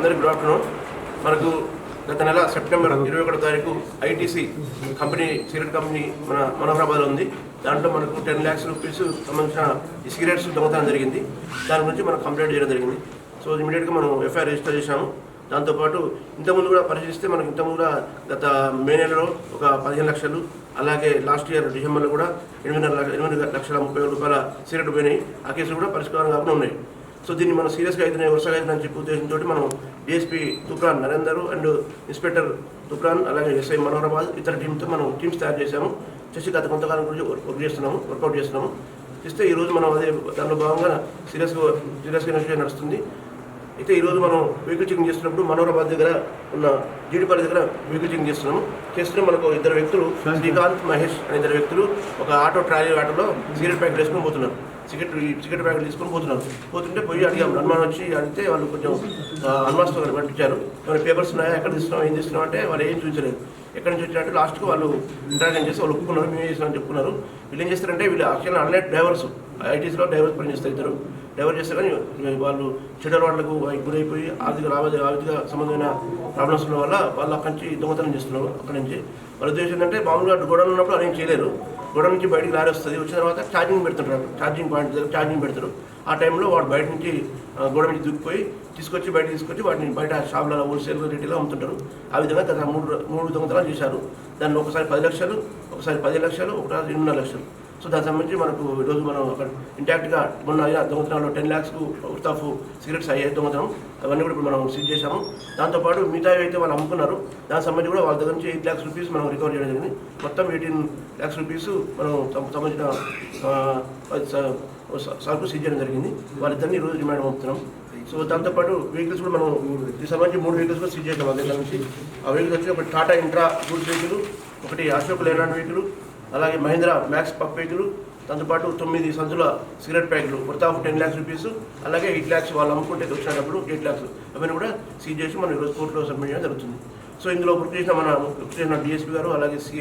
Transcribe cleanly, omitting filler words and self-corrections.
అందరికీ good afternoon. మనకు గత నెల సెప్టెంబర్ 21 తారీఖు ఐటీసీ కంపెనీ సిగరెట్ కంపెనీ మన మనోహరాబాద్లో ఉంది. దాంట్లో మనకు 10 lakhs రూపీస్ సంబంధించిన ఈ సిగరెట్స్ దొంగతనం జరిగింది. దాని గురించి మనం కంప్లైంట్ చేయడం జరిగింది. సో ఇమీడియట్గా మనం ఎఫ్ఐఆర్ రిజిస్టర్ చేశాము. దాంతోపాటు ఇంతకుముందు కూడా పరిశీలిస్తే మనకు ఇంతకుముందు కూడా గత మే నెలలో ఒక 15 లక్షలు, అలాగే లాస్ట్ ఇయర్ డిసెంబర్లో కూడా 8,30,30,000 సిగరెట్ పోయినాయి. ఆ కేసులు కూడా పరిష్కారం కాకుండా ఉన్నాయి. సో దీన్ని మనం సీరియస్గా అయితే వరుసగా అవుతుందని చెప్పి ఉద్దేశంతో మనం DSP Toopran Narender and inspector Toopran అలాగే ఎస్ఐ మనోహరాబాద్ ఇతర టీంతో మనం టీమ్స్ తయారు చేశాము. చేసి గత కొంతకాలం గురించి వర్కౌట్ చేస్తున్నాము. చేస్తే ఈరోజు మనం అదే దానిలో భాగంగా సీరియస్గా ఇన్వెస్టిగేషన్ నడుస్తుంది. అయితే ఈరోజు మనం వెహికల్ చెకింగ్ చేస్తున్నప్పుడు మనోహరాబాద్ దగ్గర ఉన్న జీడిపల్లి దగ్గర వెహికల్ చెకింగ్ చేస్తున్నాము. చేస్తున్న మనకు ఇద్దరు వ్యక్తులు, శ్రీకాంత్, మహేష్ అనే ఇద్దరు వ్యక్తులు ఒక ట్రాలీ ఆటోలో సిగరెట్ ప్యాకెట్ వేసుకొని పోతున్నారు. సిగరెట్ ప్యాకెట్ తీసుకొని పోతుంటే పోయి అడిగాము. అనుమానం వచ్చి అడిగితే వాళ్ళు కొంచెం అనుమానంతో పట్టించారు. ఏమైనా పేపర్స్ ఉన్నాయా, ఎక్కడ తీస్తున్నాం, ఏం చేస్తున్నాం అంటే వాళ్ళు ఏం చూపించలేదు. ఎక్కడి నుంచి వచ్చినట్టు లాస్ట్కి వాళ్ళు ఇంటరాక్షన్ చేసి వాళ్ళు ఒప్పుకున్నారు, మేము చేస్తున్నామని చెప్పుకున్నారు. వీళ్ళు ఏం చేస్తారంటే వీళ్ళు యాక్చువల్గా ఆన్లైన్ డ్రైవర్స్, ఐటీసీలో డ్రైవర్స్ పని చేస్తారు. ఇద్దరు డ్రైవర్ చేస్తారు. కానీ వాళ్ళు చెడు అలవాట్లకు గురైపోయి ఆర్థిక సంబంధమైన ప్రాబ్లమ్స్ ఉన్న వల్ల వాళ్ళు అక్కడి నుంచి దొంగతనం చేస్తున్నారు. అక్కడి నుంచి వాళ్ళ ఉద్దేశం ఏంటంటే మామూలుగా గొడవలు ఉన్నప్పుడు అరేంజ్ చేయలేరు. గొడవ నుంచి బయటికి లారీ వస్తుంది, వచ్చిన తర్వాత ఛార్జింగ్ పెడుతుంటారు. ఛార్జింగ్ పాయింట్ దగ్గర ఛార్జింగ్ పెడతారు. ఆ టైంలో వాడు బయట నుంచి గొడవ నుంచి దూకిపోయి బయట తీసుకొచ్చి వాటిని బయట షాపులలో హోల్సేల్ రీటైల్లో అమ్ముతుంటారు. ఆ విధంగా గత మూడు దొంగతనాలు చేశారు. దానిలో ఒకసారి 10 లక్షలు, ఒకసారి 10 లక్షలు, ఒకసారి 2.5 లక్షలు. సో దానికి సంబంధించి మనకు ఈరోజు మనం అక్కడ ఇంటాక్ట్గా మొన్న అయిన దొంగతనాల్లో 10 lakhs వర్త్ ఆఫ్ సిగరెట్స్ అయ్యాయి దొంగతనం. అవన్నీ కూడా ఇప్పుడు మనం సీజ్ చేశాము. దాంతోపాటు మిగతా అయితే వాళ్ళు అమ్ముకున్నారు. దానికి సంబంధించి కూడా వాళ్ళ దగ్గర నుంచి 8 lakhs రూపీస్ మనం రికవర్ చేయడం జరిగింది. మొత్తం 18 lakhs రూపీస్ మనం సంబంధించిన సరుకు సీజ్ చేయడం జరిగింది. వాళ్ళిద్దరిని ఈరోజు రిమాండ్ పంపుతున్నాం. సో దాంతోపాటు వెహికల్స్ కూడా మనం దీనికి సంబంధించి 3 వెహికల్స్ కూడా సీజ్ చేసాం. వాళ్ళ దగ్గర నుంచి ఆ వెహికల్స్ వచ్చి ఒకటి టాటా ఇంట్రా గూడ్స్ వెహికల్, ఒకటి అశోక్ లేలాండ్ వెహికల్, అలాగే మహీంద్రా మ్యాక్స్ పప్ వెహికల్, దాంతోపాటు 9 సంచుల సిగరెట్ ప్యాకెట్లు వర్త్ ఆఫ్ 10 lakhs రూపీస్, అలాగే 8 lakhs వాళ్ళు అమ్ముకుంటే వచ్చినప్పుడు 8 lakhs అవన్నీ కూడా సీజ్ చేసి మనం ఈరోజు కోర్టులో సబ్మిట్ చేయడం జరుగుతుంది. సో ఇందులో వృత్తి చేసిన డిఎస్పీ గారు, అలాగే సిఐ